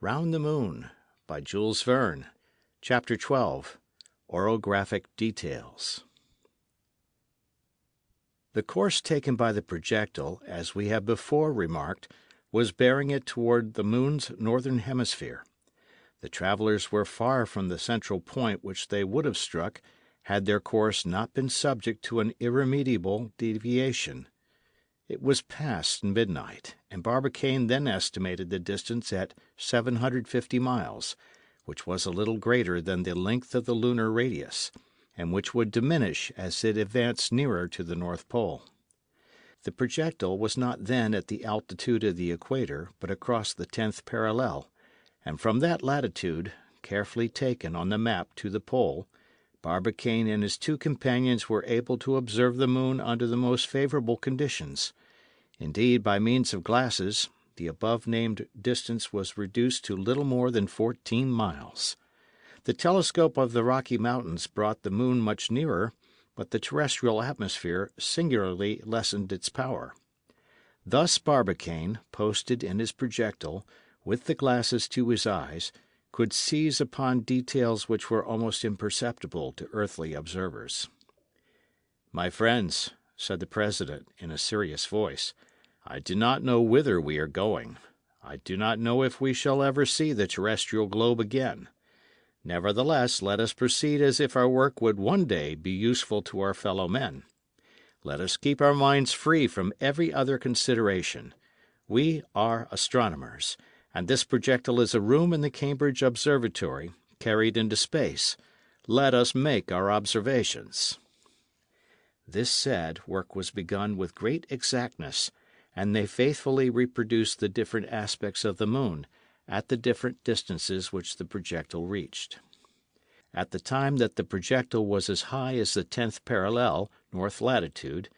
Round the Moon by Jules Verne. Chapter 12. Orographic Details. The course taken by the projectile, as we have before remarked, was bearing it toward the moon's northern hemisphere. The travellers were far from the central point which they would have struck had their course not been subject to an irremediable deviation. It was past midnight, and Barbicane then estimated the distance at 750 miles, which was a little greater than the length of the lunar radius, and which would diminish as it advanced nearer to the North Pole. The projectile was not then at the altitude of the equator, but across the 10th parallel, and from that latitude, carefully taken on the map to the pole, Barbicane and his two companions were able to observe the moon under the most favourable conditions. Indeed, by means of glasses, the above-named distance was reduced to little more than 14 miles. The telescope of the Rocky Mountains brought the moon much nearer, but the terrestrial atmosphere singularly lessened its power. Thus Barbicane, posted in his projectile, with the glasses to his eyes, could seize upon details which were almost imperceptible to earthly observers. "My friends," said the President in a serious voice, "I do not know whither we are going. I do not know if we shall ever see the terrestrial globe again. Nevertheless, let us proceed as if our work would one day be useful to our fellow men. Let us keep our minds free from every other consideration. We are astronomers, and this projectile is a room in the Cambridge Observatory, carried into space. Let us make our observations." This said, work was begun with great exactness, and they faithfully reproduced the different aspects of the moon, at the different distances which the projectile reached. At the time that the projectile was as high as the 10th parallel, north latitude,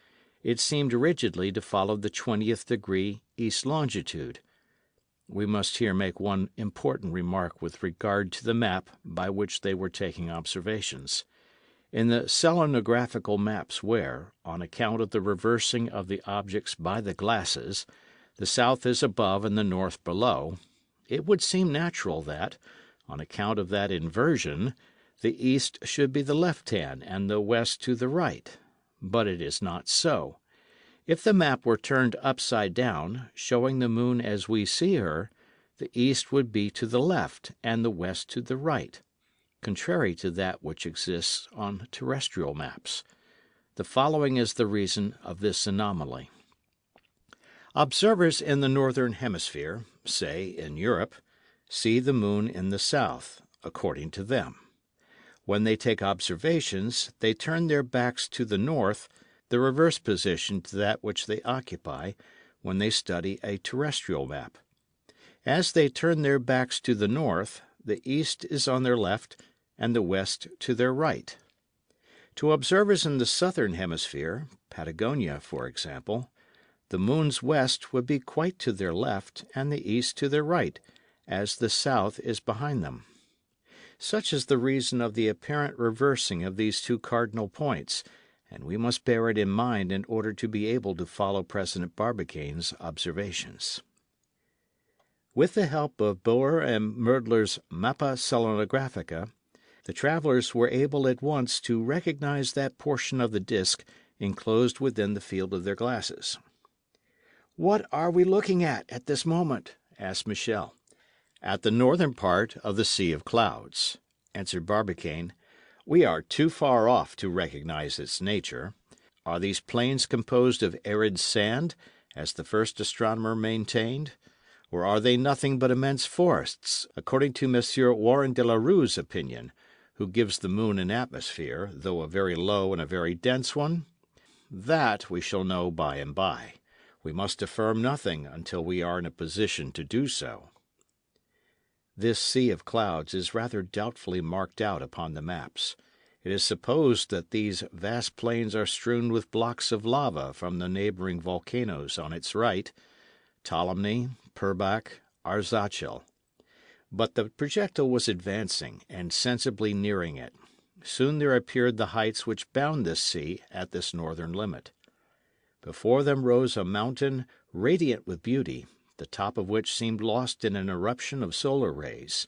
it seemed rigidly to follow the 20th degree east longitude. We must here make one important remark with regard to the map by which they were taking observations. In the selenographical maps where, on account of the reversing of the objects by the glasses, the south is above and the north below, it would seem natural that, on account of that inversion, the east should be the left hand and the west to the right. But it is not so. If the map were turned upside down, showing the moon as we see her, the east would be to the left and the west to the right, contrary to that which exists on terrestrial maps. The following is the reason of this anomaly. Observers in the northern hemisphere, say in Europe, see the moon in the south, according to them. When they take observations, they turn their backs to the north, the reverse position to that which they occupy when they study a terrestrial map. As they turn their backs to the north, the east is on their left and the west to their right. To observers in the southern hemisphere, Patagonia, for example, the moon's west would be quite to their left and the east to their right, as the south is behind them. Such is the reason of the apparent reversing of these two cardinal points, and we must bear it in mind in order to be able to follow President Barbicane's observations. With the help of Boer and Merdler's Mappa Selenographica, the travellers were able at once to recognize that portion of the disk enclosed within the field of their glasses. "What are we looking at this moment?" asked Michel. "At the northern part of the Sea of Clouds," answered Barbicane. "We are too far off to recognize its nature. Are these plains composed of arid sand, as the first astronomer maintained? Or are they nothing but immense forests, according to Monsieur Warren de la Rue's opinion, who gives the moon an atmosphere, though a very low and a very dense one? That we shall know by and by. We must affirm nothing until we are in a position to do so." This Sea of Clouds is rather doubtfully marked out upon the maps. It is supposed that these vast plains are strewn with blocks of lava from the neighbouring volcanoes on its right, Tuolumne, Purbach, Arzachel. But the projectile was advancing and sensibly nearing it. Soon there appeared the heights which bound this sea at this northern limit. Before them rose a mountain radiant with beauty, the top of which seemed lost in an eruption of solar rays.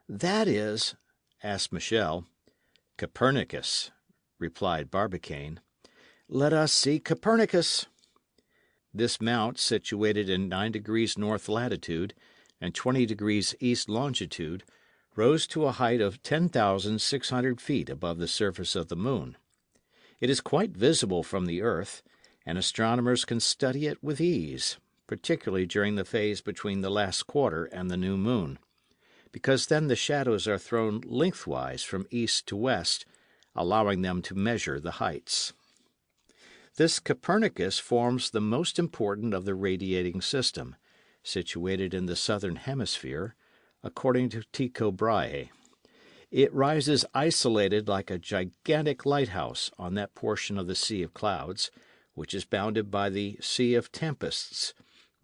"That is?" asked Michel. "Copernicus," replied Barbicane. "Let us see Copernicus." This mount, situated in 9° north latitude and 20° east longitude, rose to a height of 10,600 feet above the surface of the moon. It is quite visible from the earth, and astronomers can study it with ease, particularly during the phase between the last quarter and the new moon, because then the shadows are thrown lengthwise from east to west, allowing them to measure the heights. This Copernicus forms the most important of the radiating system, situated in the southern hemisphere, according to Tycho Brahe. It rises isolated like a gigantic lighthouse on that portion of the Sea of Clouds, which is bounded by the Sea of Tempests,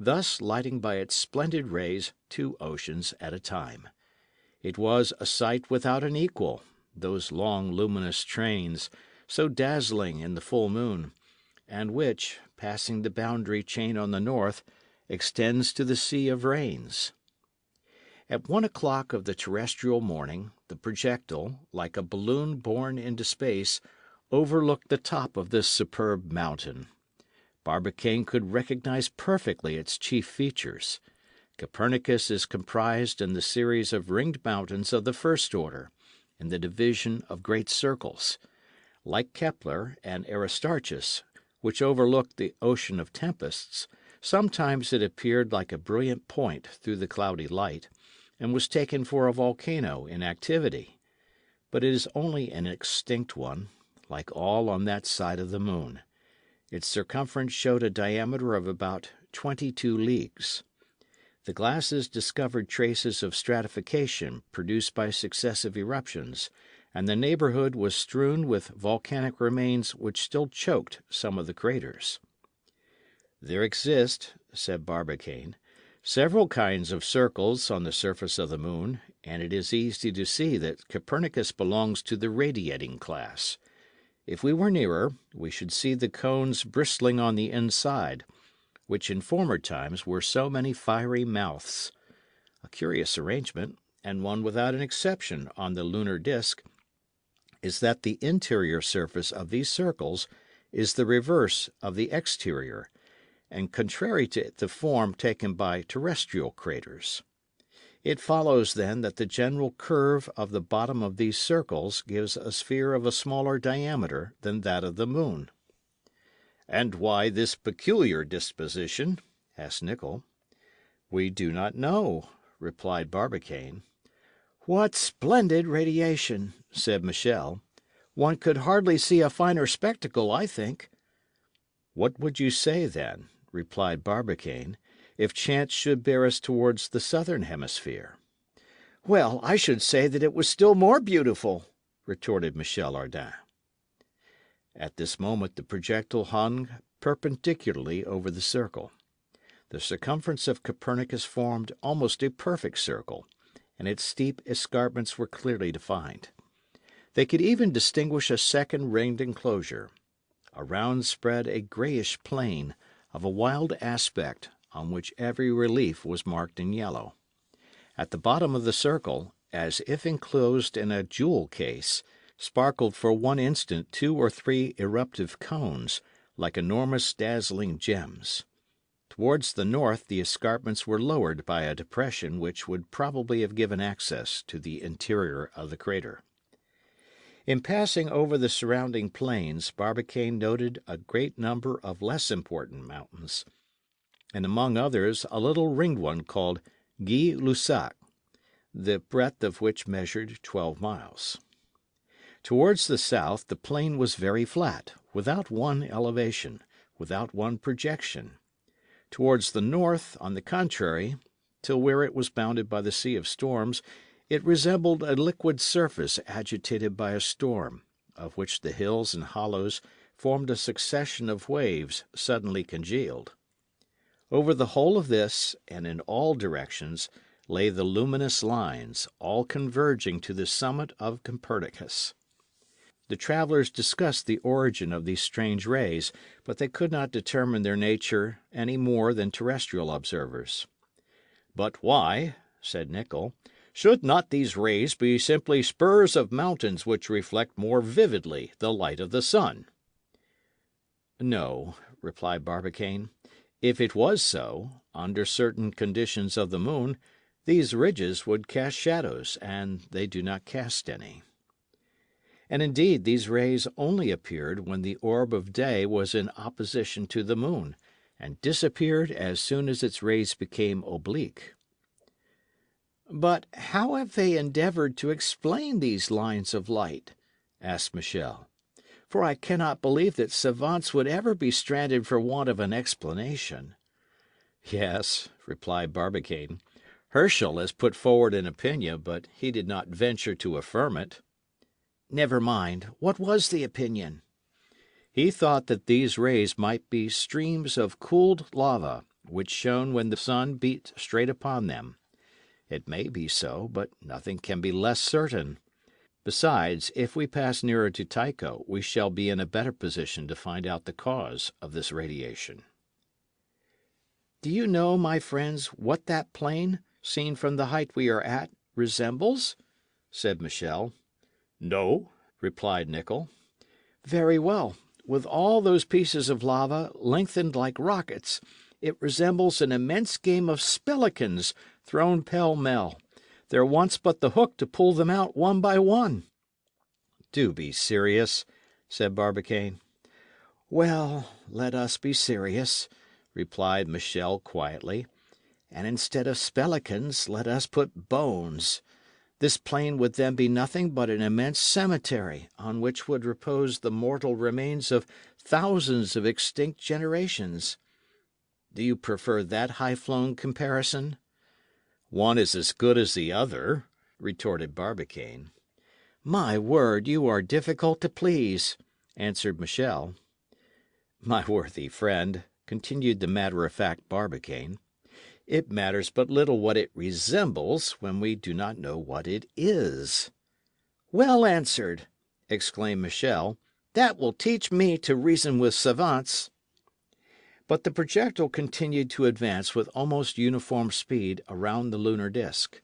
thus lighting by its splendid rays two oceans at a time. It was a sight without an equal, those long luminous trains, so dazzling in the full moon, and which, passing the boundary chain on the north, extends to the Sea of Rains. At 1 o'clock of the terrestrial morning, the projectile, like a balloon borne into space, overlooked the top of this superb mountain. Barbicane could recognize perfectly its chief features. Copernicus is comprised in the series of ringed mountains of the first order, in the division of great circles. Like Kepler and Aristarchus, which overlooked the ocean of tempests, sometimes it appeared like a brilliant point through the cloudy light, and was taken for a volcano in activity. But it is only an extinct one, like all on that side of the moon. Its circumference showed a diameter of about 22 leagues. The glasses discovered traces of stratification produced by successive eruptions, and the neighbourhood was strewn with volcanic remains which still choked some of the craters. "There exist," said Barbicane, "several kinds of circles on the surface of the moon, and it is easy to see that Copernicus belongs to the radiating class. If we were nearer, we should see the cones bristling on the inside, which in former times were so many fiery mouths. A curious arrangement, and one without an exception on the lunar disk, is that the interior surface of these circles is the reverse of the exterior, and contrary to the form taken by terrestrial craters. It follows, then, that the general curve of the bottom of these circles gives a sphere of a smaller diameter than that of the moon." "And why this peculiar disposition?" asked Nicholl. "We do not know," replied Barbicane. "What splendid radiation!" said Michel. "One could hardly see a finer spectacle, I think." "What would you say, then," replied Barbicane, "if chance should bear us towards the southern hemisphere?" "Well, I should say that it was still more beautiful," retorted Michel Ardan. At this moment the projectile hung perpendicularly over the circle. The circumference of Copernicus formed almost a perfect circle, and its steep escarpments were clearly defined. They could even distinguish a second ringed enclosure. Around spread a greyish plain, of a wild aspect, on which every relief was marked in yellow. At the bottom of the circle, as if enclosed in a jewel case, sparkled for one instant 2 or 3 eruptive cones, like enormous dazzling gems. Towards the north the escarpments were lowered by a depression which would probably have given access to the interior of the crater. In passing over the surrounding plains, Barbicane noted a great number of less important mountains, and among others a little ringed one called Gay Lussac, the breadth of which measured 12 miles. Towards the south the plain was very flat, without one elevation, without one projection. Towards the north, on the contrary, till where it was bounded by the Sea of Storms, it resembled a liquid surface agitated by a storm, of which the hills and hollows formed a succession of waves suddenly congealed. Over the whole of this, and in all directions, lay the luminous lines, all converging to the summit of Copernicus. The travellers discussed the origin of these strange rays, but they could not determine their nature any more than terrestrial observers. "But why," said Nicholl, "should not these rays be simply spurs of mountains which reflect more vividly the light of the sun?" "No," replied Barbicane. "If it was so, under certain conditions of the moon, these ridges would cast shadows, and they do not cast any." And indeed these rays only appeared when the orb of day was in opposition to the moon, and disappeared as soon as its rays became oblique. "But how have they endeavoured to explain these lines of light?" asked Michel. "For I cannot believe that savants would ever be stranded for want of an explanation." "Yes," replied Barbicane. "Herschel has put forward an opinion, but he did not venture to affirm it." "Never mind. What was the opinion?" "He thought that these rays might be streams of cooled lava, which shone when the sun beat straight upon them. It may be so, but nothing can be less certain. Besides, if we pass nearer to Tycho, we shall be in a better position to find out the cause of this radiation." "Do you know, my friends, what that plain, seen from the height we are at, resembles?" said Michel. "No," replied Nicholl. "Very well. With all those pieces of lava lengthened like rockets, it resembles an immense game of spellikins thrown pell-mell. There wants but the hook to pull them out one by one." "Do be serious," said Barbicane. "Well, let us be serious," replied Michel quietly. "And instead of spellikins, let us put bones. This plain would then be nothing but an immense cemetery, on which would repose the mortal remains of thousands of extinct generations. Do you prefer that high-flown comparison?" "One is as good as the other," retorted Barbicane. "My word, you are difficult to please," answered Michel. "My worthy friend," continued the matter-of-fact Barbicane, "it matters but little what it resembles when we do not know what it is." "Well answered!" exclaimed Michel. "That will teach me to reason with savants." But the projectile continued to advance with almost uniform speed around the lunar disk.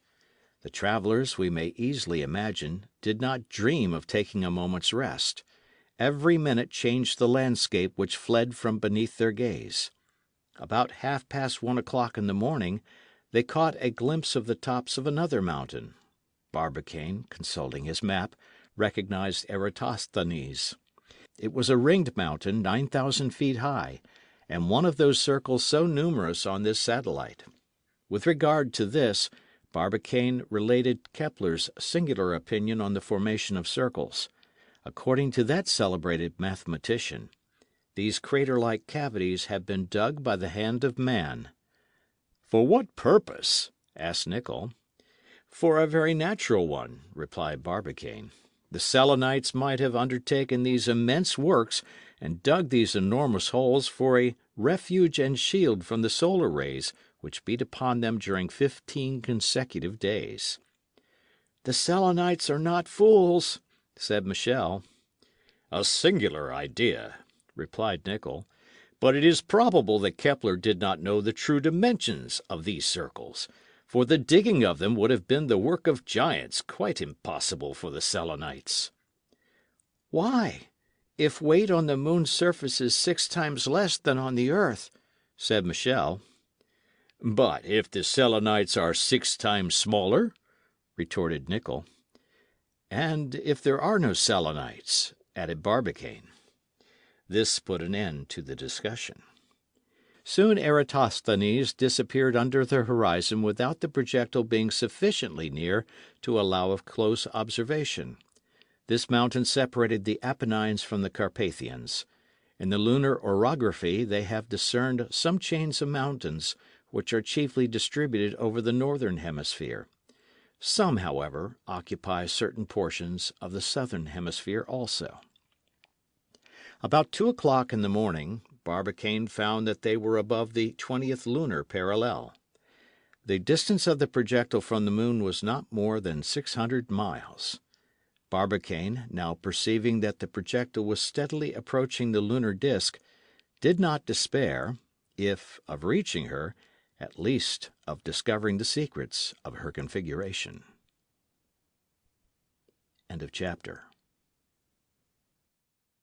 The travellers, we may easily imagine, did not dream of taking a moment's rest. Every minute changed the landscape which fled from beneath their gaze. About 1:30 in the morning, they caught a glimpse of the tops of another mountain. Barbicane, consulting his map, recognized Eratosthenes. It was a ringed mountain 9,000 feet high, and one of those circles so numerous on this satellite. With regard to this, Barbicane related Kepler's singular opinion on the formation of circles. According to that celebrated mathematician, these crater-like cavities have been dug by the hand of man. "For what purpose?" asked Nicholl. "For a very natural one," replied Barbicane. "The Selenites might have undertaken these immense works and dug these enormous holes for a refuge and shield from the solar rays which beat upon them during 15 consecutive days." "The Selenites are not fools," said Michel. "A singular idea," replied Nicholl, "but it is probable that Kepler did not know the true dimensions of these circles, for the digging of them would have been the work of giants, quite impossible for the Selenites." "Why, if weight on the moon's surface is 6 times less than on the earth?" said Michel. "But if the Selenites are 6 times smaller?" retorted Nicholl. "And if there are no Selenites?" added Barbicane. This put an end to the discussion. Soon Eratosthenes disappeared under the horizon without the projectile being sufficiently near to allow of close observation. This mountain separated the Apennines from the Carpathians. In the lunar orography they have discerned some chains of mountains, which are chiefly distributed over the northern hemisphere. Some, however, occupy certain portions of the southern hemisphere also. About 2 o'clock in the morning, Barbicane found that they were above the 20th lunar parallel. The distance of the projectile from the moon was not more than 600 miles. Barbicane, now perceiving that the projectile was steadily approaching the lunar disk, did not despair, if of reaching her, at least of discovering the secrets of her configuration. End of chapter.